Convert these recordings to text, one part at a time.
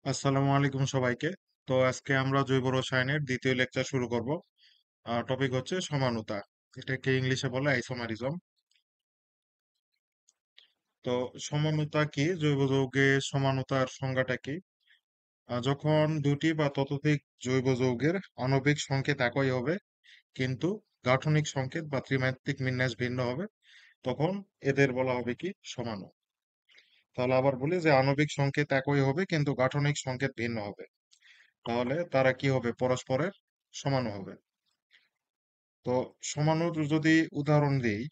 আসসালামু আলাইকুম সবাইকে। তো আজকে আমরা জৈব রসায়নের দ্বিতীয় লেকচার শুরু করব। টপিক হচ্ছে সমানুতা। এটাকে ইংলিশে বলে আইসোমারিজম। তো সমানুতা কি? জৈব যৌগের সমানুতার সংজ্ঞাটা কি? যখন দুটি বা ততোধিক জৈব যৌগের আণবিক সংকেত একই হবে কিন্তু গাঠনিক সংকেত বা ত্রিমাত্রিক বিন্যাস ভিন্ন হবে, তখন এদের বলা হবে কি? সমাণু। তাহলে আবার বলি যে আণবিক সংকেত একই হবে কিন্তু গাঠনিক সংকেত ভিন্ন হবে, তাহলে তারা কি হবে? পরস্পরের সমাণু হবে। তো সমাণুর যদি উদাহরণ দিই,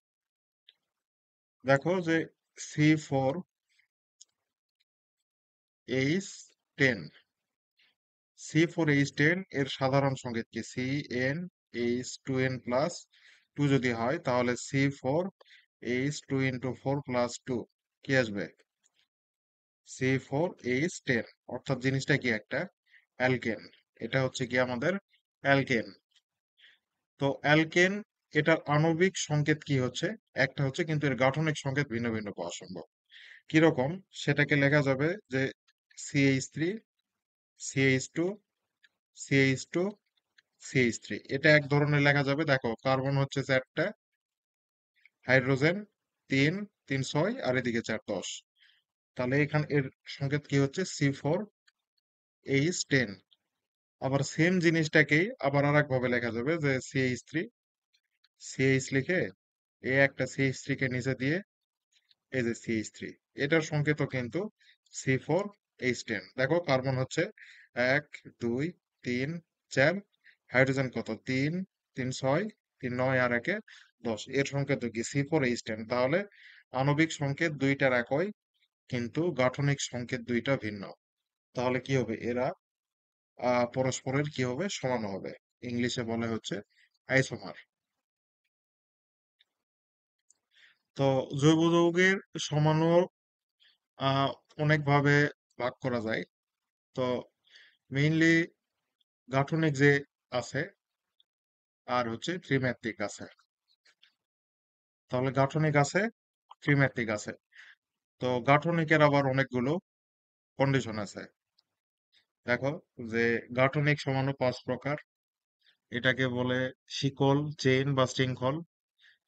দেখো যে C4H10, C4H10 এর সাধারণ সংকেত কি? CnH2n+2 যদি হয় তাহলে C4H2 × 4 + 2 কি আসবে? C4H10, অর্থাৎ জিনিসটা কি? একটা অ্যালকেন। এটা হচ্ছে কি আমাদের অ্যালকেন। তো অ্যালকেন, এটার আণবিক সংকেত কি হচ্ছে? একটা হচ্ছে, কিন্তু এর গাঠনিক সংকেত ভিন্ন ভিন্ন পাওয়া সম্ভব। কিরকম? সেটাকে লেখা যাবে যে CH3, CH2, CH2, CH3। এটা এক ধরনের লেখা যাবে। দেখো, কার্বন হচ্ছে 4টা, হাইড্রোজেন 3, 3 6, আর এদিকে 4 10। তাহলে এখানে এর সংকেত কি হচ্ছে? C4H10। আবার সেম জিনিসটাকেই আবার আর এক ভাবে লেখা যাবে যে CH3, CH লিখে একটা CH3 কে নিচে দিয়ে এই যে CH3, এটার সংকেতও কিন্তু C4H10। দেখো, কার্বন হচ্ছে 1 2 3 4, হাইড্রোজেন কত? 3 3 6 3 9 আর 1 10, এর সংকেত কি? C4H10। তাহলে আণবিক সংকেত দুইটার একই কিন্তু গাঠনিক সংকেত দুইটা ভিন্ন। তাহলে কি হবে? এরা পরস্পরের কি হবে? সমান হবে। ইংলিশে বলে হচ্ছে আইসোমার। তো জৈব যৌগের সমাণু আহ অনেক ভাবে ভাগ করা যায়। তো মেইনলি গাঠনিক যে আছে, আর হচ্ছে ত্রিমাত্রিক আছে। তাহলে গাঠনিক আছে, ত্রিমাত্রিক আছে। তো গাঠনিকের আবার অনেকগুলো কন্ডিশন আছে। দেখো যে গাঠনিক সমাণু 5 প্রকার। এটাকে বলে শিকল, চেইন বা শৃঙ্খল।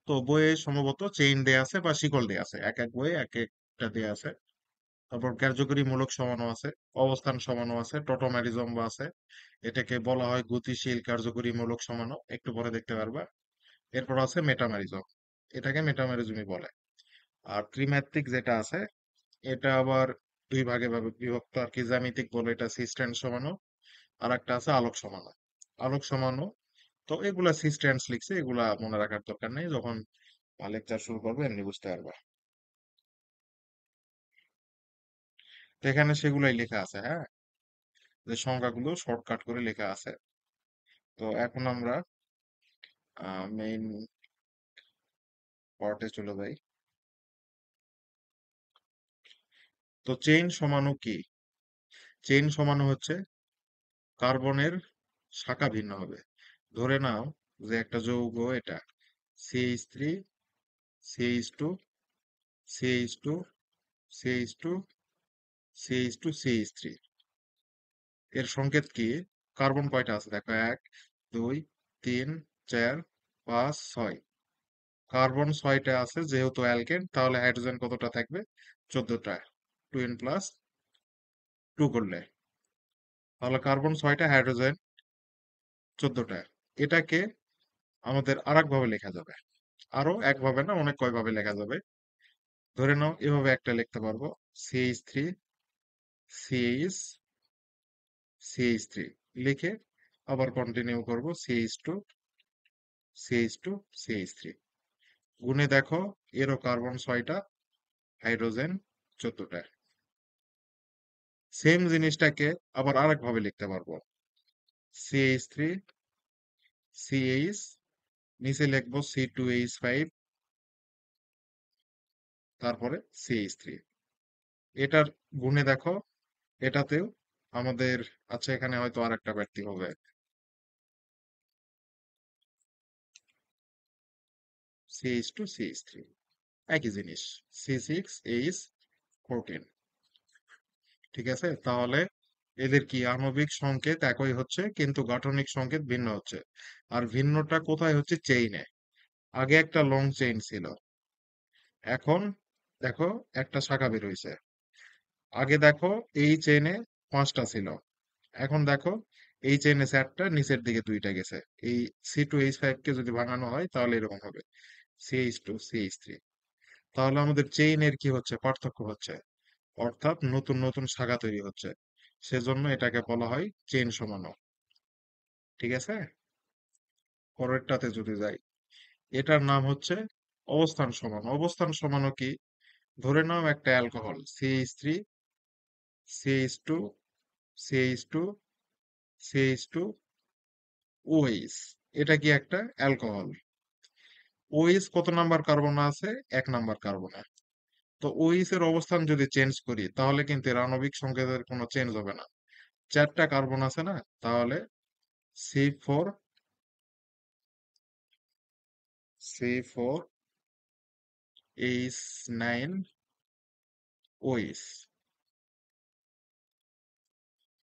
তো বইয়ে সম্ভবত চেইন দেয়া আছে বা শিকল দেয়া আছে, এক এক বইয়ে এক একটা দেয়া আছে। তারপর কার্যকরীমূলক সমাণু আছে, অবস্থান সমাণু আছে, টোটোম্যারিজম বা আছে। এটাকে বলা হয় গতিশীল কার্যকরীমূলক সমাণু, একটু পরে দেখতে পারবা। এরপর আছে মেটামেরিজম, এটাকে মেটামেরিজমই বলে। আর ত্রিমাত্রিক যেটা আছে, এটা আবার দুই ভাগে ভাবে বিভক্ত আর কি। জ্যামিতিক বলে এটা সিস্টেন্স সমাণু, আর একটা আছে আলোক সমাণু। আলোক সমাণু, তো এগুলা সিস্টেন্স লিখছে, এগুলা মনে রাখার দরকার নেই, যখন লেকচার শুরু করবে এমনি বুঝতে পারবা। তো এখানে সেগুলাই লেখা আছে, হ্যাঁ, যে সংখ্যাগুলো শর্টকাট করে লেখা আছে। তো এখন আমরা মেইন পার্টে চলে যাই। তো চেইন সমাণু কি? চেইন সমাণু হচ্ছে কার্বনের শাখা ভিন্ন হবে। ধরে নাও যে একটা যৌগ, এটা CH3, CH2, CH2, CH2, CH2, CH3। এর সংকেত কি? কার্বন কয়টা আছে? দেখো, 1 2 3 4 5 6। কার্বন 6টা আছে, যেহেতু অ্যালকেন তাহলে হাইড্রোজেন কতটা থাকবে? 14টা। 2n+2 করলে তাহলে কার্বন 6টা, হাইড্রোজেন 14টা। এটাকে আমাদের আর এক ভাবে লেখা যাবে। আরো একভাবে না, অনেক কয়ভাবে লেখা যাবে। ধরে নাও এভাবে একটা লিখতে পারবো, CH3, CH, CH3 লিখে আবার কন্টিনিউ করব CH2, CH2, CH3। গুণে দেখো, এরও কার্বন 6টা, হাইড্রোজেন 14টা। সেম জিনিসটাকে আবার আরেক ভাবে লিখতে পারবো, CH3, CH, নিচে লিখবো C2H5, তারপরে CH3। এটার গুণে দেখো, এটাতেও আমাদের, আচ্ছা এখানে হয়তো আরেকটা ব্যক্তি হবে, CH2, CH3, একই জিনিস, C6H14। ঠিক আছে? তাহলে এদের কি আণবিক সংকেত একই হচ্ছে কিন্তু গাঠনিক সংকেত ভিন্ন হচ্ছে। আর ভিন্নটা কোথায় হচ্ছে? চেইনে। আগে একটা লং চেইন ছিল, এখন দেখো একটা শাখা বের হইছে। আগে দেখো এই চেইনে 5টা ছিল, এখন দেখো এই চেইনে 4টা, নিচের দিকে 2টা গেছে। এই C2H5 কে যদি ভাঙানো হয় তাহলে এরকম হবে, CH2CH3। তাহলে আমাদের চেইনের কি হচ্ছে? পার্থক্য হচ্ছে, অর্থাৎ নতুন নতুন শাখা তৈরি হচ্ছে। সেজন্য এটাকে বলা হয় চেইন সমানো। ঠিক আছে, পরেরটাতে যদি যাই, এটার নাম হচ্ছে অবস্থান সমানো। অবস্থান সমানো কি? ধরে নাও একটা alcohol CH3, CH2, CH2, CH2, OH। এটা কি একটা অ্যালকোহল। OH কত নাম্বার কার্বনে আছে? 1 নাম্বার কার্বনে। তো OH এর অবস্থান যদি চেঞ্জ করি তাহলে কিন্তু এর আণবিক সংকেতের কোনো চেঞ্জ হবে না। 4টা কার্বন আছে না, তাহলে C4H9OH।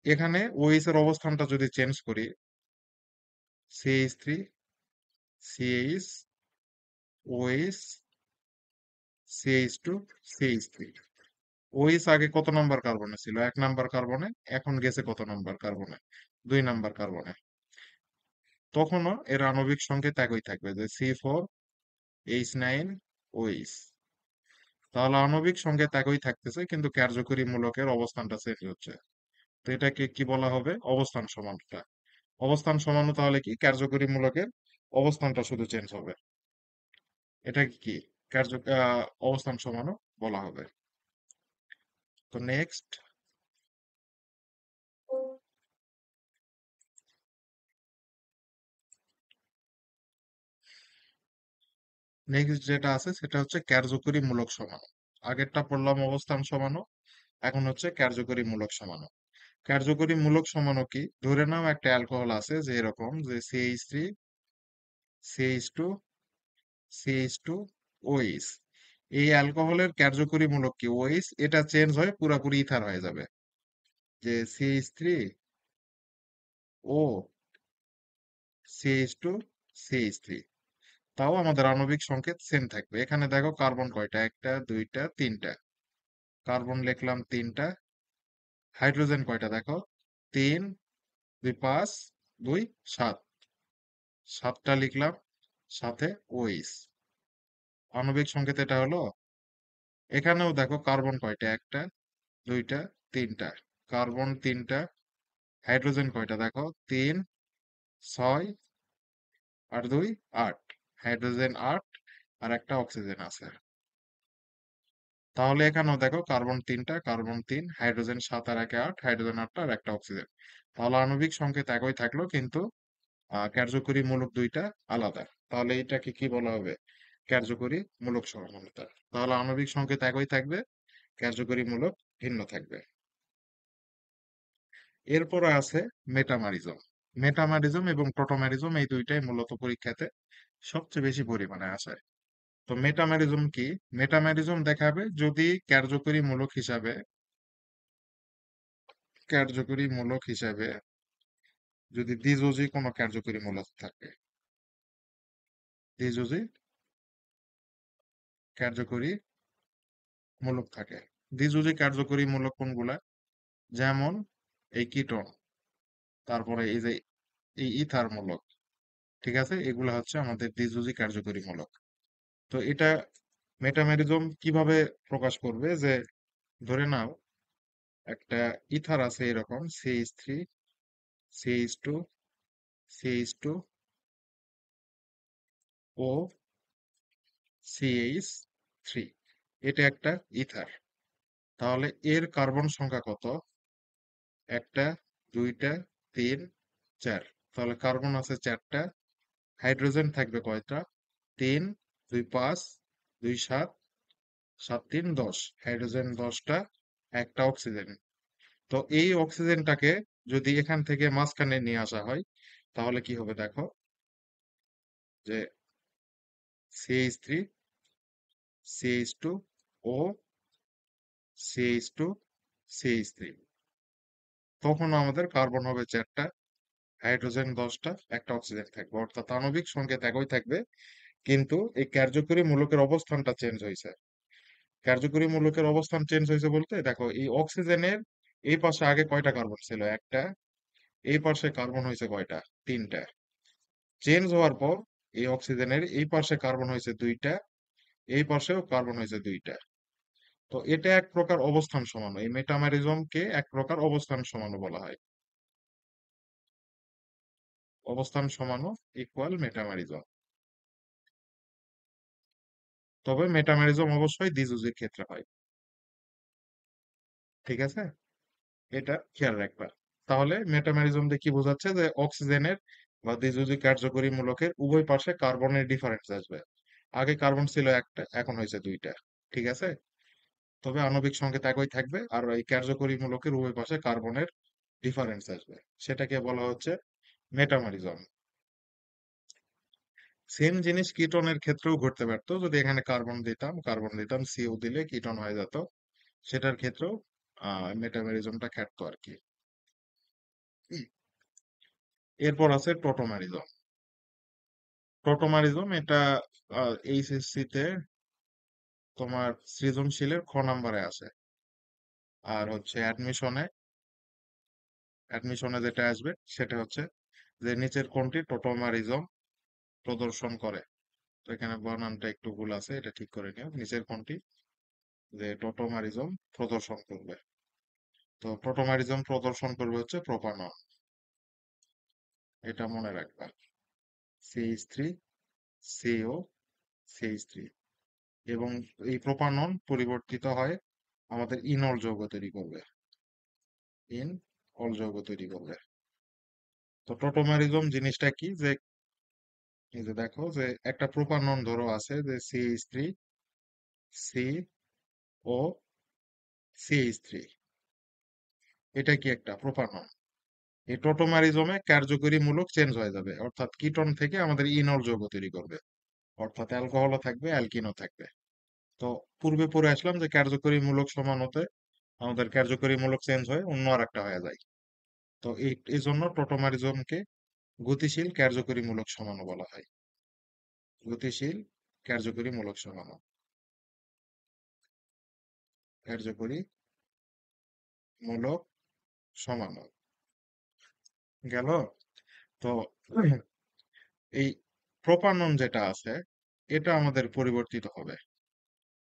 এখানে OH এর অবস্থানটা যদি চেঞ্জ করি, CH3, CH, OH, CH2, CH3। OH আগে কত নাম্বার কার্বনে ছিল? 1 নাম্বার কার্বনে। এখন গেছে কত নাম্বার কার্বনে? 2 নাম্বার কার্বনে। তখনও এর আণবিক সংকেত একই থাকবে, যে C4H9OH। তাহলে আণবিক সংকেত একই থাকতেছে কিন্তু কার্যকরী মূলকের অবস্থানটা চেঞ্জ হচ্ছে। তো এটাকে কি বলা হবে? অবস্থান সমানুতা। অবস্থান সমানু তাহলে কি? কার্যকরী মূলকের অবস্থানটা শুধু চেঞ্জ হবে। এটাকে কি কার্য অবস্থান সমানু বলা হবে। তো নেক্সট, যেটা আছে সেটা হচ্ছে কার্যকরী মূলক সমাণু। আগেরটা পড়লাম অবস্থান সমাণু, এখন হচ্ছে কার্যকরী মূলক সমাণু। কার্যকরী মূলক সমাণু কি? ধরে নাও একটা অ্যালকোহল আছে যে এরকম, যে CH3, CH2, CH2, OH। এই অ্যালকোহলের কার্যকরী মূলক কি? OH। এটা চেঞ্জ হয়ে পুরাপুরি ইথার হয়ে যাবে, যে CH3, O, CH2, CH3। তাও আমাদের আণবিক সংকেত সেম থাকবে। এখানে দেখো কার্বন কয়টা? 1টা, 2টা, 3টা। কার্বন লিখলাম 3টা। হাইড্রোজেন কয়টা দেখো? 3, 2 5, 2 7। 7টা লিখলাম, সাথে OH। আণবিক সংকেত এটা হলো। এখানেও দেখো কার্বন কয়টা? 1টা, 2টা, 3টা। কার্বন 3টা। হাইড্রোজেন কয়টা দেখো? 3, 6, আর 2 8। হাইড্রোজেন 8, আর একটা অক্সিজেন আছে। তাহলে এখানেও দেখো কার্বন 3টা, কার্বন 3, হাইড্রোজেন 7 আর 1 8, হাইড্রোজেন 8টা আর একটা অক্সিজেন। তাহলে আণবিক সংকেত একই থাকলো কিন্তু কার্যকরী মূলক 2টা আলাদা। তাহলে এটাকে কি বলা হবে? কার্যকরী মূলক সমমূলতা। তাহলে আণবিক সংকেত একই থাকবে, কার্যকরী মূলক ভিন্ন থাকবে। এরপরে আছে মেটামারিজম। মেটামারিজম এবং টোটোমারিজম এই দুইটাই মূলত পরীক্ষাতে সবচেয়ে বেশি পরিমাণে আসে। তো মেটামেরিজম কি? মেটামেরিজম দেখাবে যদি কার্যকরী মূলক হিসাবে যদি দ্বিযোজী কোনো কার্যকরী মূলক থাকে। দ্বিযোজী কার্যকরী মূলক থাকে। দ্বিযোজী কার্যকরী মূলক কোনগুলা? যেমন এই কিটোন, তারপরে এই যে এই ইথার মূলক। ঠিক আছে, এগুলা হচ্ছে আমাদের দ্বিযোজী কার্যকরী মূলক। তো এটা মেটামেরিজম কিভাবে প্রকাশ করবে? যে ধরে নাও একটা ইথার আছে এরকম, CH3, CH2, CH2, ও CH3। এটা একটা ইথার। তাহলে এর কার্বন সংখ্যা কত? 1টা, 2টা, 3, 4। তাহলে কার্বন আছে 4টা। হাইড্রোজেন থাকবে কয়টা? 3, 2 5, 2 7, 7 3 10। হাইড্রোজেন 10টা, একটা অক্সিজেন। তো এই অক্সিজেনটাকে যদি এখান থেকে মাঝখানে নিয়ে আসা হয় তাহলে কি হবে দেখো, যে CH3, CH2, ও CH2, CH3। তখন আমাদের কার্বন হবে 4টা, হাইড্রোজেন 10টা, একটা অক্সিজেন থাকবে, অর্থাৎ আণবিক সংকেত একই থাকবে, কিন্তু এই কার্যকরী মূলকের অবস্থানটা চেঞ্জ হয়েছে। কার্যকরী মূলকের অবস্থান চেঞ্জ হয়েছে বলতে দেখো, এই অক্সিজেনের এই পাশে আগে কয়টা কার্বন ছিল? একটা। এই পাশে কার্বন হয়েছে কয়টা? 3টা। চেঞ্জ হওয়ার পর এই অক্সিজেনের এই পাশে কার্বন হয়েছে 2টা, এই পাশেও কার্বন হয়েছে 2টা। তো এটা এক প্রকার অবস্থান সমাণু, এই মেটামেরিজমকে এক প্রকার অবস্থান সমাণু বলা হয়। অবস্থান সমাণু ইকুয়াল মেটামেরিজম। তবে মেটামেরিজম অবশ্যই দ্বিধ্রুবির ক্ষেত্রে হয়। ঠিক আছে, এটা খেয়াল রাখবা। তাহলে মেটামেরিজম দিয়ে কি বোঝাচ্ছে? যে অক্সিজেনের বা দ্বিধ্রুবী কার্যকরী মূলকের উভয় পাশে কার্বনের ডিফারেন্স আসবে। আগে কার্বন ছিল একটা, এখন হয়েছে 2টা। ঠিক আছে, তবে আণবিক সংকেত একই থাকবে, আর এই কার্যকরী মূলকের উভয় পাশে কার্বনের ডিফারেন্স আসবে। সেটাকে বলা হচ্ছে মেটামেরিজম। সেম জিনিস কিটনের ক্ষেত্রেও ঘটতে পারতো, যদি এখানে কার্বন দিতাম, সিও দিলে কিটন হয়ে যেত। সেটার ক্ষেত্রেও মেটামেরিজমটা খাটতো আর কি। হুম। এরপর আছে টোটোমারিজম। টোটোমারিজম এটা এইচএসসি তে তোমার সৃজনশীলের খ নাম্বারে আছে। আর হচ্ছে অ্যাডমিশনে যেটা আসবে সেটা হচ্ছে যে নিচের কোনটি টোটোমারিজম প্রদর্শন করে। তো এখানে বানানটা একটু ভুল আছে, এটা ঠিক করে নিও। নিচের কোনটি যে টোটোমারিজম প্রদর্শন করবে? তো টোটোমারিজম প্রদর্শন করবে হচ্ছে প্রোপানন। এটা মনে রাখবা। CH3, CO, CH3। এবং এই প্রোপানন পরিবর্তিত হয় আমাদের ইনল যৌগ তৈরি করবে। ইন অল যৌগ তৈরি করবে। তো টোটোমারিজম জিনিসটা কি? যে এই যে দেখো, যে একটা প্রোপানন ধরো আছে যে CH3, CO, CH3। এটা কি একটা প্রোপানন? এই টোটোমারিজমে কার্যকরী মূলক চেঞ্জ হয়ে যাবে, অর্থাৎ কিটন থেকে আমাদের ইনল যৌগ তৈরি করবে। অর্থাৎ অ্যালকোহলও থাকবে, অ্যালকিনও থাকবে। তো পূর্বে পড়ে আসলাম যে কার্যকরী মূলক সমান হতে আমাদের কার্যকরী মূলক চেঞ্জ হয়ে অন্য আর একটা হয়ে যায়। তো এই জন্য টোটোমারিজমকে গতিশীল কার্যকরী মূলক সমাণু বলা হয়। গতিশীল কার্যকরী মূলক সমাণু, কার্যকরী মূলক সমাণু গেল। তো এই প্রোপানন যেটা আছে, এটা আমাদের পরিবর্তিত হবে,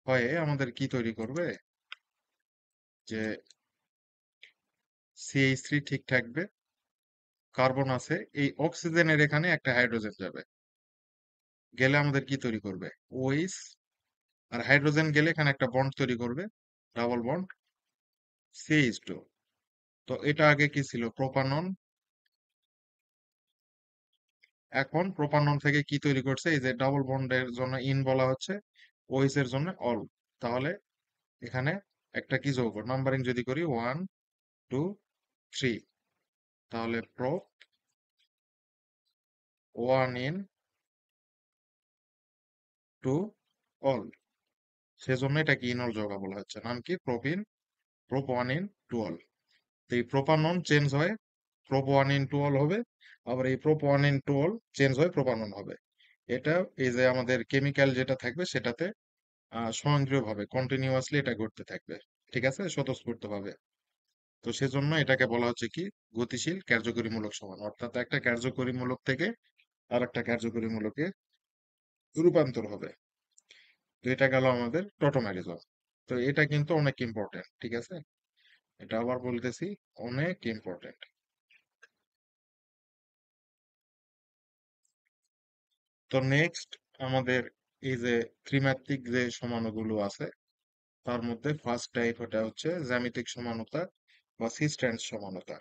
হয়ে আমাদের কি তৈরি করবে? যে CH3 ঠিক থাকবে, কার্বন আছে, এই অক্সিজেনের এখানে একটা হাইড্রোজেন যাবে, গেলে আমাদের কি তৈরি করবে? ওইস। আর হাইড্রোজেন গেলে এখানে একটা বন্ড তৈরি করবে, ডাবল বন্ড, CH2। তো এটা আগে কি ছিল? প্রোপানন। এখন প্রোপানন থেকে কি তৈরি করছে? এই যে ডাবল বন্ডের জন্য ইন বলা হচ্ছে, ওইস এর জন্য অল। তাহলে এখানে একটা কি যৌগ নাম্বারিং যদি করি, 1, 2, 3, তাহলে প্রো 1, in, 2, অল। সেজন্য এটা কি ইনল যৌগ বলা হচ্ছে। নাম কি? প্রোপিন। Prop 1, in, 2, all. তো এই প্রোপানন চেঞ্জ হয়, প্রোপ 1, in, 2, অল হবে। আবার এই প্রোপ 1, in, 2, অল চেঞ্জ হয় প্রোপানন হবে। এটা এই যে আমাদের কেমিক্যাল যেটা থাকবে সেটাতে স্বয়ংক্রিয়ভাবে কন্টিনিউয়াসলি এটা ঘটতে থাকবে। ঠিক আছে, স্বতঃস্ফূর্তভাবে। তো সেজন্য এটাকে বলা হচ্ছে কি? গতিশীল কার্যকরীমূলক সমান, অর্থাৎ একটা কার্যকরীমূলক থেকে আর একটা কার্যকরীমূলকে রূপান্তর হবে। তো এটা গেল আমাদের টোটোম্যারিজম। তো এটা কিন্তু অনেক ইম্পর্টেন্ট। ঠিক আছে, এটা আবার বলতেছি, অনেক ইম্পর্টেন্ট। তো নেক্সট আমাদের এই যে ত্রিমাত্রিক যে সমাণুগুলো আছে, তার মধ্যে ফার্স্ট টাইপ এটা হচ্ছে জ্যামিতিক সমানুতা বা সিস ট্রান্স সমানুতা।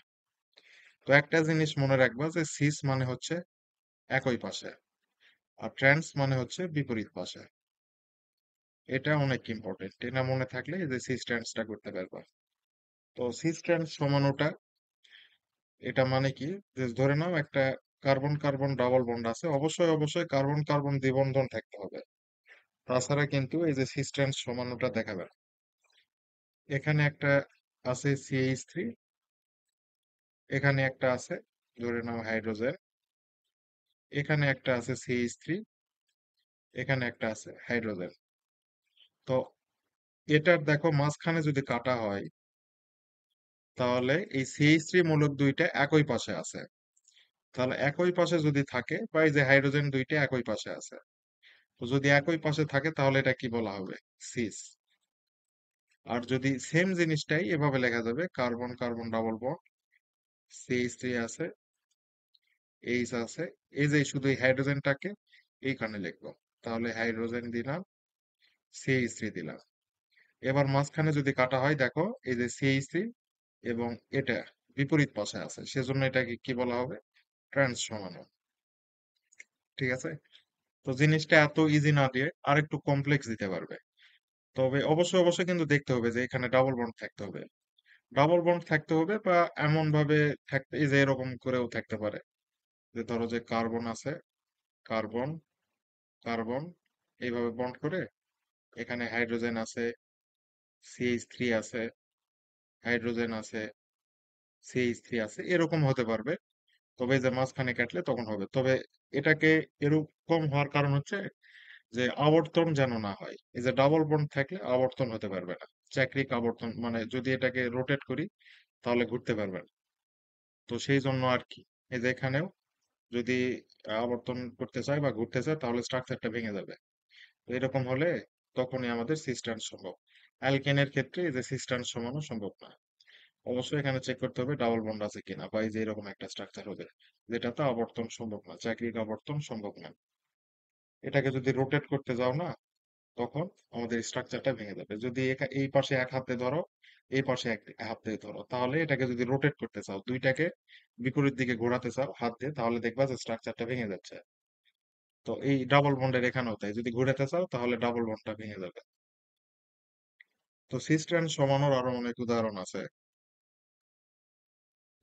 তো একটা জিনিস মনে রাখবা যে সিস মানে হচ্ছে একই পাশে, আর ট্রান্স মানে হচ্ছে বিপরীত পাশে। এটা অনেক ইম্পর্টেন্ট, এটা মনে থাকলে এই যে সিস ট্রান্সটা করতে পারবা। তো সিস ট্রান্স সমানুটা এটা মানে কি? যে ধরে নাও একটা কার্বন কার্বন ডাবল বন্ড আছে, অবশ্যই অবশ্যই কার্বন কার্বন দ্বিবন্ধন থাকতে হবে, তাছাড়া কিন্তু এই যে সিস ট্রান্স সমানুটা দেখাবে না। এখানে একটা আছে CH3, এখানে একটা আছে, ধরে নাও হাইড্রোজেন, এখানে একটা আছে CH3, এখানে একটা আছে হাইড্রোজেন। তো এটার দেখো মাঝখানে যদি কাটা হয়, তাহলে এই CH3 মূলক দুইটা একই পাশে আছে। তাহলে একই পাশে যদি থাকে, বা এই যে হাইড্রোজেন দুইটা একই পাশে আছে, তো যদি একই পাশে থাকে তাহলে এটা কি বলা হবে? সিস। আর যদি সেম জিনিসটাই এভাবে লেখা যাবে, carbon carbon double bond, CH3 আছে, এইচ আছে, এই যে শুধু এই হাইড্রোজেনটাকে এইখানে লিখবো, তাহলে হাইড্রোজেন দিলাম, CH3 দিলাম। এবার মাঝখানে যদি কাটা হয়, দেখো এই যে CH3 এবং এটা বিপরীত পাশে আছে, সেজন্য এটাকে কি বলা হবে? ট্রান্স সমাণু। ঠিক আছে? তো জিনিসটা এত ইজি না দিয়ে আরেকটু কমপ্লেক্স দিতে পারবে। তবে অবশ্যই অবশ্যই কিন্তু দেখতে হবে যে এখানে ডাবল বন্ড থাকতে হবে। ডাবল বন্ড থাকতে হবে, বা এমন ভাবে থাকতে, এই যে এরকম করেও থাকতে পারে, যে ধরো যে কার্বন আছে, কার্বন কার্বন এইভাবে বন্ড করে, এখানে হাইড্রোজেন আছে, CH3 আছে, হাইড্রোজেন আছে, CH3 আছে, এরকম হতে পারবে। তবে এই যে মাঝখানে কাটলে তখন হবে। তবে এটাকে এরকম হওয়ার কারণ হচ্ছে যে আবর্তন যেন না হয়। এই যে ডাবল বন্ড থাকলে আবর্তন হতে পারবে না। চাক্রিক আবর্তন মানে যদি এটাকে রোটেট করি তাহলে ঘুরতে পারবে না। তো সেই জন্য আর কি, এই যে এখানেও যদি আবর্তন করতে চায় বা ঘুরতে চায় তাহলে স্ট্রাকচারটা ভেঙে যাবে। তো এরকম হলে তখনই আমাদের সিস্টেন্স সম্ভব। অ্যালকেনের ক্ষেত্রে এই যে সিস্টেন্স সমানো সম্ভব না। অবশ্যই এখানে চেক করতে হবে ডাবল বন্ড আছে কিনা, বা এই যে এরকম একটা স্ট্রাকচার হবে যেটাতে আবর্তন সম্ভব না, চাক্রিক আবর্তন সম্ভব না। এটাকে যদি রোটেট করতে যাও না, তখন আমাদের স্ট্রাকচারটা ভেঙে যাবে। যদি এই পাশে এক হাতে ধরো, এই পাশে এক হাতে ধরো, তাহলে এটাকে যদি রোটেট করতে চাও, দুইটাকে বিপরীত দিকে ঘোরাতে চাও হাত দিয়ে, তাহলে দেখবা যে স্ট্রাকচারটা ভেঙে যাচ্ছে। তো এই ডাবল বন্ডের এখানেও তাই, যদি ঘোরাতে চাও তাহলে ডাবল বন্ডটা ভেঙে যাবে। তো সিস্টেন সমানোর আরো অনেক উদাহরণ আছে।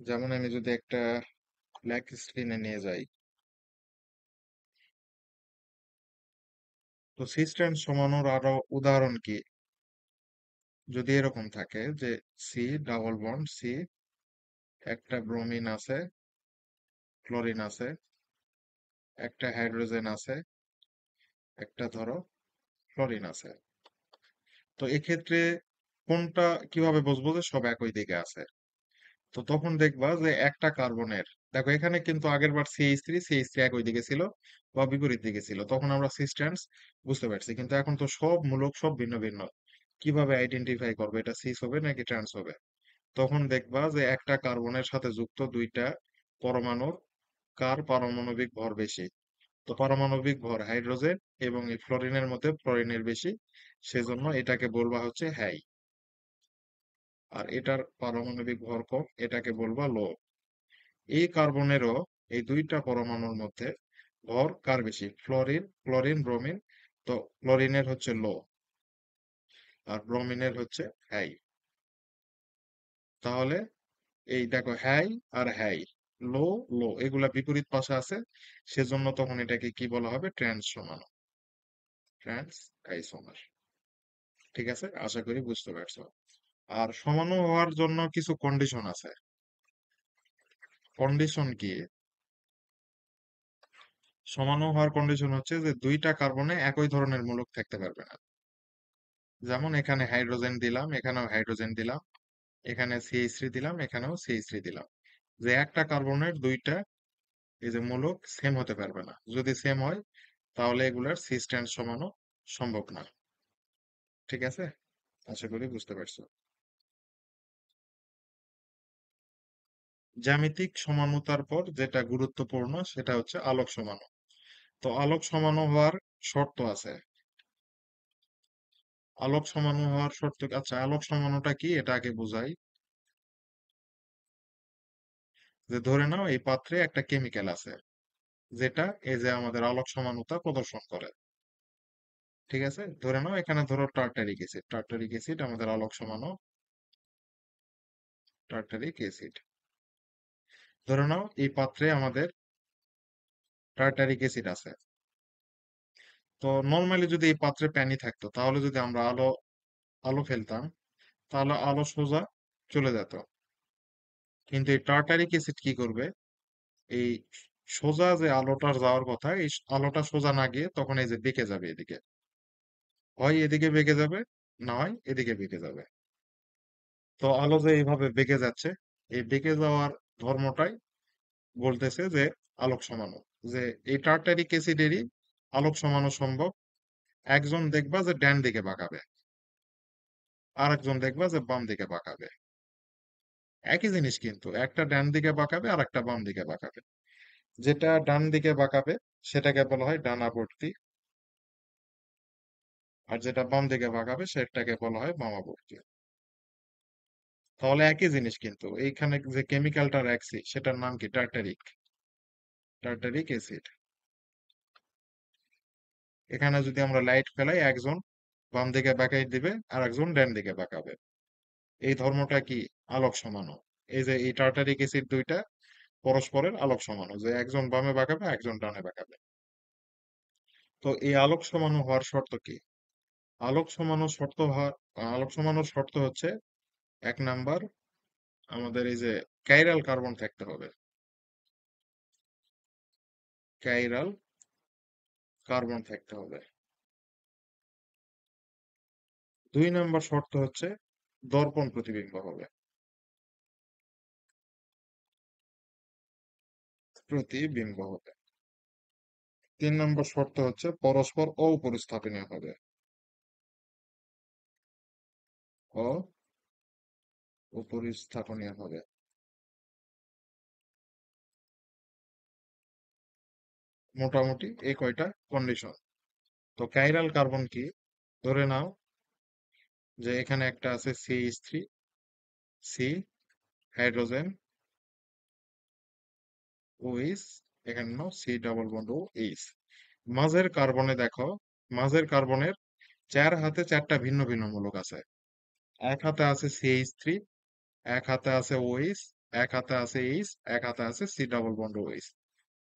যেমন আমি যদি একটা ব্ল্যাক স্ক্রিনে নিয়ে যাই, তো সিস্টেন সমানোর আরো উদাহরণ কি? যদি এরকম থাকে যে সি ডাবল বন্ড সি, একটা ব্রোমিন আছে, ক্লোরিন আছে, একটা হাইড্রোজেন আছে, একটা ধরো ক্লোরিন আছে। তো এক্ষেত্রে কোনটা কিভাবে বুঝবো যে সব একই দিকে আছে? তো তখন দেখবা যে একটা কার্বনের, দেখো এখানে কিন্তু আগের বার CH3 একই দিকে ছিল বা বিপরীত দিকে ছিল, তখন আমরা সিস্টেন্স বুঝতে পারছি। কিন্তু এখন তো সব মূলক সব ভিন্ন ভিন্ন, কিভাবে আইডেন্টিফাই করবে এটা সিস হবে নাকি ট্রান্স হবে? তখন দেখবা যে একটা কার্বনের সাথে যুক্ত দুইটা পরমাণুর কার পারমাণবিক ভর বেশি। তো পারমাণবিক ভর হাইড্রোজেন এবং এই ফ্লোরিনের মধ্যে ফ্লোরিনের বেশি, সেজন্য এটাকে বলবা হচ্ছে হাই। আর এটার পারমাণবিক ভর কম, এটাকে বলবা লো। এই কার্বনেরও এই দুইটা পরমাণুর মধ্যে ভর কার বেশি? Fluorine, chlorine, bromine. তো ক্লোরিনের হচ্ছে লো, আর ব্রোমিনের হচ্ছে হাই। তাহলে এই দেখো হাই আর হাই, লো লো, এগুলা বিপরীত পাশে আছে, সেজন্য তখন এটাকে কি বলা হবে? ট্রান্স সমাণু, ট্রান্স আইসোমার। ঠিক আছে, আশা করি বুঝতে পারছো। আর সমাণু হওয়ার জন্য কিছু কন্ডিশন আছে। কন্ডিশন কি? সমাণু হওয়ার কন্ডিশন হচ্ছে যে দুইটা কার্বনে একই ধরনের মূলক থাকতে পারবে না। যেমন এখানে হাইড্রোজেন দিলাম, এখানেও হাইড্রোজেন দিলাম, এখানে CH3 দিলাম, এখানেও CH3 দিলাম, যে একটা কার্বনের দুইটা এই যে মূলক সেম হতে পারবে না। যদি সেম হয় তাহলে এগুলার সি স্ট্যান্ড সমানো সম্ভব না। ঠিক আছে, আশা করি বুঝতে পারছো। জ্যামিতিক সমানুতার পর যেটা গুরুত্বপূর্ণ সেটা হচ্ছে আলোক সমাণু। তো আলোক সমাণু হওয়ার শর্ত আছে। আলোক সমাণু হওয়ার শর্ত, আচ্ছা আলোক সমাণুটা কি এটা আগে বুঝাই। যে ধরে নাও এই পাত্রে একটা কেমিক্যাল আছে, যেটা এই যে আমাদের আলোক সমানুতা প্রদর্শন করে। ঠিক আছে, ধরে নাও এখানে ধরো টার্টারিক অ্যাসিড, টার্টারিক অ্যাসিড আমাদের আলোক সমাণু, টার্টারিক অ্যাসিড। ধরে নাও এই পাত্রে আমাদের টার্টারিক অ্যাসিড আছে। তো নর্মালি যদি এই পাত্রে পানি থাকতো, তাহলে যদি আমরা আলো আলো ফেলতাম, তাহলে আলো সোজা চলে যেত। কিন্তু এই টার্টারিক অ্যাসিড কি করবে, এই সোজা যে আলোটার যাওয়ার কথা, এই আলোটা সোজা না গিয়ে তখন এই যে বেঁকে যাবে এদিকে, হয় এদিকে বেঁকে যাবে, না হয় এদিকে বেঁকে যাবে। তো আলো যে এইভাবে বেঁকে যাচ্ছে, এই বেঁকে যাওয়ার ধর্মটাই বলতেছে যে আলোক সমাণু, যে এই টার্টারিক অ্যাসিডেরই আলোক সমাণু সম্ভব। একজন দেখবা যে ডান দিকে বাঁকাবে, আর একজন দেখবা যে বাম দিকে বাঁকাবে। একই জিনিস, কিন্তু একটা ডান দিকে বাঁকাবে আর একটা বাম দিকে বাঁকাবে। যেটা ডান দিকে বাঁকাবে সেটাকে বলা হয় ডানাবর্তী, আর যেটা বাম দিকে বাঁকাবে সেটাকে বলা হয় বামাবর্তী। তাহলে একই জিনিস, কিন্তু এইখানে যে কেমিক্যালটা রাখছি সেটার নাম কি, টার্টারিক, টার্টারিক অ্যাসিড। এখানে যদি আমরা লাইট ফেলাই, একজন বাম দিকে বাঁকাই দিবে আর একজন ডান দিকে বাঁকাবে। এই ধর্মটা কি, আলোক সমাণু। এই যে এই টার্টারিক অ্যাসিড দুইটা পরস্পরের আলোক সমাণু, যে একজন বামে বাঁকাবে একজন ডানে বাঁকাবে। তো এই আলোক সমাণু হওয়ার শর্ত কি? আলোক সমাণু শর্ত হওয়ার আলোক সমাণুর শর্ত হচ্ছে, এক নাম্বার, আমাদের এই যে কাইরাল কার্বন থাকতে হবে, কাইরাল কার্বন থাকতে হবে। দুই নাম্বার শর্ত হচ্ছে দর্পণ প্রতিবিম্ব হবে, প্রতিবিম্ব হবে। তিন নম্বর শর্ত হচ্ছে পরস্পর অপরিস্থাপনীয় হবে, অপরিস্থাপনীয় হবে। মোটামুটি এই কয়টা কন্ডিশন। তো কাইরাল কার্বন কি? ধরে নাও যে এখানে একটা আছে CH3, সি, হাইড্রোজেন, OH, এখানে নাও C double bond O H. মাঝের কার্বনে দেখো, মাঝের কার্বনের চার হাতে চারটা ভিন্ন ভিন্ন মূলক আছে। এক হাতে আছে CH3, এক হাতে আছে OH, এক হাতে আছে এইচ, এক হাতে আছে সি ডাবল বন্ড OH।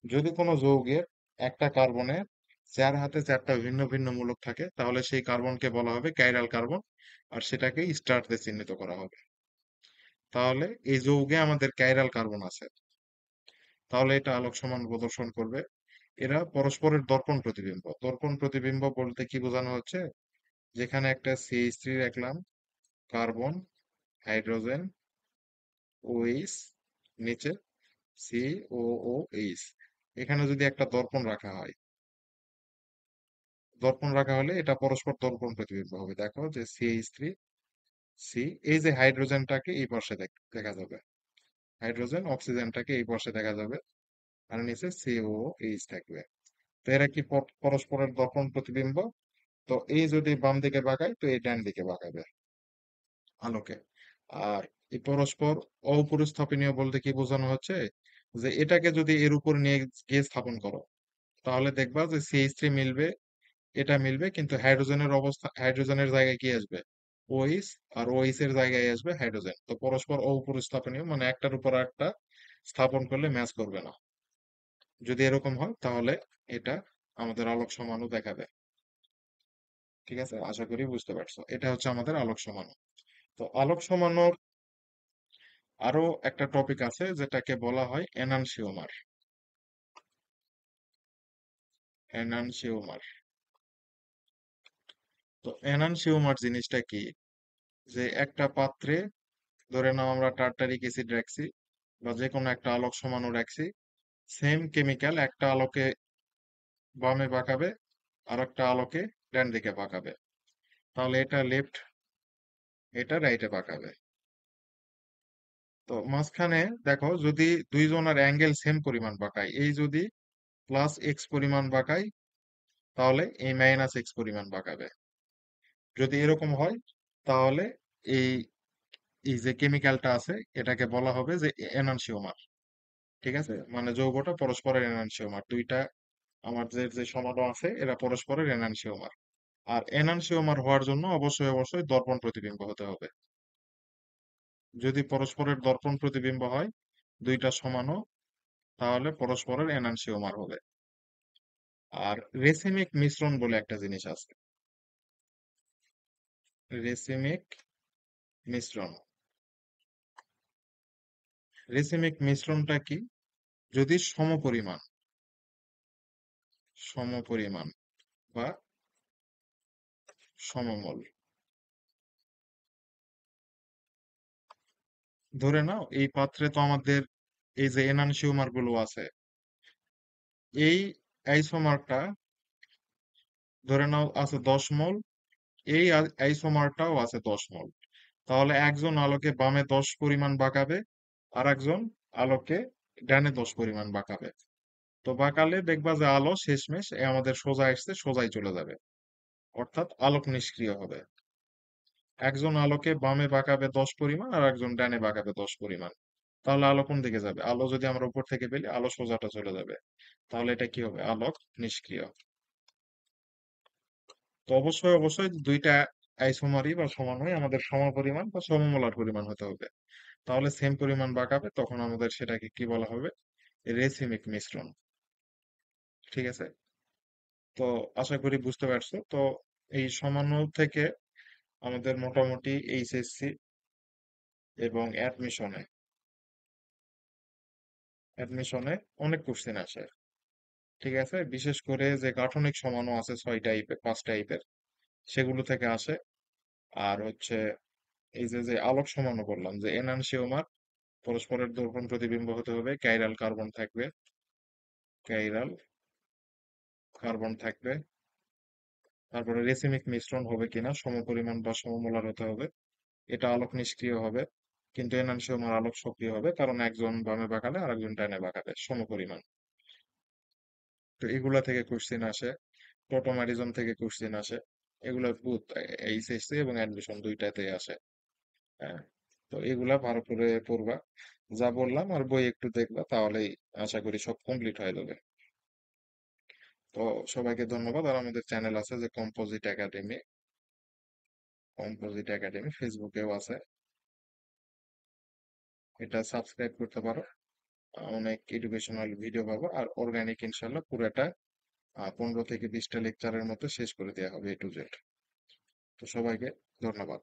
যদি কোনো যৌগের একটা কার্বনের চার হাতে চারটা ভিন্ন ভিন্ন মূলক থাকে, তাহলে সেই কার্বনকে বলা হবে কাইরাল কার্বন, আর সেটাকে স্টার দিয়ে চিহ্নিত করা হবে। তাহলে এই যৌগে আমাদের কাইরাল কার্বন আছে, তাহলে এটা আলোক সমান প্রদর্শন করবে। এরা পরস্পরের দর্পণ প্রতিবিম্ব। দর্পণ প্রতিবিম্ব বলতে কি বোঝানো হচ্ছে, যেখানে একটা CH3 রাখলাম, কার্বন, হাইড্রোজেন, OH, নিচে COOH, এখানে যদি একটা দর্পণ রাখা হয়, দর্পণ রাখা হলে এটা পরস্পর দর্পণ প্রতিবিম্ব হবে। দেখো যে CH3, সি, এই যে হাইড্রোজেনটাকে এই পাশে দেখা যাবে, হাইড্রোজেন অক্সিজেনটাকে এই পাশে দেখা যাবে, আর নিচে COOH থাকবে। তো এরা কি পরস্পরের দর্পণ প্রতিবিম্ব। তো এই যদি বাম দিকে বাঁকায়, তো এই ডান দিকে বাঁকাবে আলোকে। আর এই পরস্পর অপরিস্থাপনীয় বলতে কি বোঝানো হচ্ছে, যে এটাকে যদি এর উপর নিয়ে গিয়ে স্থাপন করো, তাহলে দেখবা যে CH3 মিলবে, এটা মিলবে, কিন্তু হাইড্রোজেনের অবস্থা, হাইড্রোজেনের জায়গায় কি আসবে, ওইস, আর ওইস এর জায়গায় আসবে হাইড্রোজেন। তো পরস্পর অপরিস্থাপনীয়, মানে একটার উপর একটা স্থাপন করলে ম্যাচ করবে না। যদি এরকম হয় তাহলে এটা আমাদের আলোক সমাণু দেখাবে। ঠিক আছে, আশা করি বুঝতে পারছো। এটা হচ্ছে আমাদের আলোক সমাণু। তো আলোক সমাণুর আরো একটা টপিক আছে যেটাকে বলা হয় এনানসিওমার। এনানসিওমার। তো এনানসিওমার জিনিসটা কি, যে একটা পাত্রে ধরে নাও আমরা টার্টারিক অ্যাসিড রাখছি, বা যে কোনো একটা আলোক সমাণু রাখছি, সেম কেমিক্যাল একটা আলোকে বামে বাঁকাবে আর একটা আলোকে ডান দিকে বাঁকাবে। তাহলে এটা লেফট, এটা রাইটে বাঁকাবে। তো মাঝখানে দেখো, যদি দুইজনের অ্যাঙ্গেল সেম পরিমাণ বাঁকায়, এই যদি +x পরিমাণ বাঁকায়, তাহলে এই -x পরিমাণ বাঁকাবে। যদি এরকম হয়, তাহলে এই এই যে কেমিক্যালটা আছে এটাকে বলা হবে যে এনানসিওমার। ঠিক আছে, মানে যৌগটা পরস্পরের এনানসিওমার। দুইটা আমাদের যে সমাণু আছে এরা পরস্পরের এনানসিওমার। আর এনানসিওমার হওয়ার জন্য অবশ্যই অবশ্যই দর্পণ প্রতিবিম্ব হতে হবে। যদি পরস্পরের দর্পণ প্রতিবিম্ব হয় দুইটা সমাণু, তাহলে পরস্পরের এনানসিওমার হবে। আর রেসিমিক মিশ্রণ বলে একটা জিনিস আছে, রেসিমিক মিশ্রণ। রেসিমিক মিশ্রণটা কি? যদি সমপরিমাণ বা সমমল, ধরে নাও এই পাত্রে তো আমাদের এই যে এনানসিওমার গুলো আছে, এই আইসোমারটা ধরে নাও আছে 10 মোল, এই আইসোমারটাও আছে 10 মোল। তাহলে একজন আলোকে বামে 10 পরিমাণ বাঁকাবে, আর একজন আলোকে ডানে 10 পরিমাণ বাঁকাবে। তো বাঁকালে দেখবা যে আলো শেষমেশ আমাদের সোজা আসছে, সোজাই চলে যাবে, অর্থাৎ আলোক নিষ্ক্রিয় হবে। একজন আলোকে বামে বাঁকাবে 10 পরিমাণ, আর একজন ডানে বাঁকাবে 10 পরিমাণ। তাহলে আলো কোন দিকে যাবে? আলো যদি আমরা উপর থেকে পেলি, আলো সোজাটা চলে যাবে। তাহলে এটা কি হবে? আলোক নিষ্ক্রিয়। তো অবশ্যই অবশ্যই দুইটা আইসোমারই বা সমানই আমাদের সমপরিমাণ বা সমমোলার পরিমাণ হতে হবে। তাহলে সেম পরিমাণ বাঁকাবে, তখন আমাদের সেটাকে কি বলা হবে? রেসিমিক মিশ্রণ। ঠিক আছে? তো আশা করি বুঝতে পারছো। তো এই সমাণু থেকে আমাদের মোটামুটি এইচএসসি এবং অ্যাডমিশনে অনেক কোশ্চেন আসে। ঠিক আছে, বিশেষ করে যে গাঠনিক সমাণু আছে 6 টাইপের, 5 টাইপের, সেগুলো থেকে আসে। আর হচ্ছে এই যে যে আলোক সমাণু বললাম, যে এনানসিওমার পরস্পরের দর্পণ প্রতিবিম্ব হতে হবে, কাইরাল কার্বন থাকবে। তারপরে রেসিমিক মিশ্রণ হবে কিনা, সমপরিমাণ বা সমমোলার হতে হবে। এটা আলোক নিষ্ক্রিয় হবে, কিন্তু এনানসিওমার আলোক সক্রিয় হবে, কারণ একজন বামে বাঁকালে আর একজন ডানে বাঁকাবে সমপরিমাণ। তো এগুলা থেকে কোশ্চেন আসে, টোটোমারিজম থেকে কোশ্চেন আসে। এগুলা বুথ এইচএসসি এবং অ্যাডমিশন দুইটাতেই আসে। হ্যাঁ, তো এগুলা ভালো করে পড়বা, যা বললাম, আর বই একটু দেখবা, তাহলেই আশা করি সব কমপ্লিট হয়ে যাবে। তো সবাইকে ধন্যবাদ। আর আমাদের চ্যানেল আছে যে কম্পোজিট একাডেমি ফেসবুকেও আছে, এটা সাবস্ক্রাইব করতে পারো। অনেক এডুকেশনাল ভিডিও পাবো, আর অর্গানিক ইনশাল্লাহ পুরোটা 15 থেকে 20টা লেকচারের মতো শেষ করে দেওয়া হবে A to Z। তো সবাইকে ধন্যবাদ।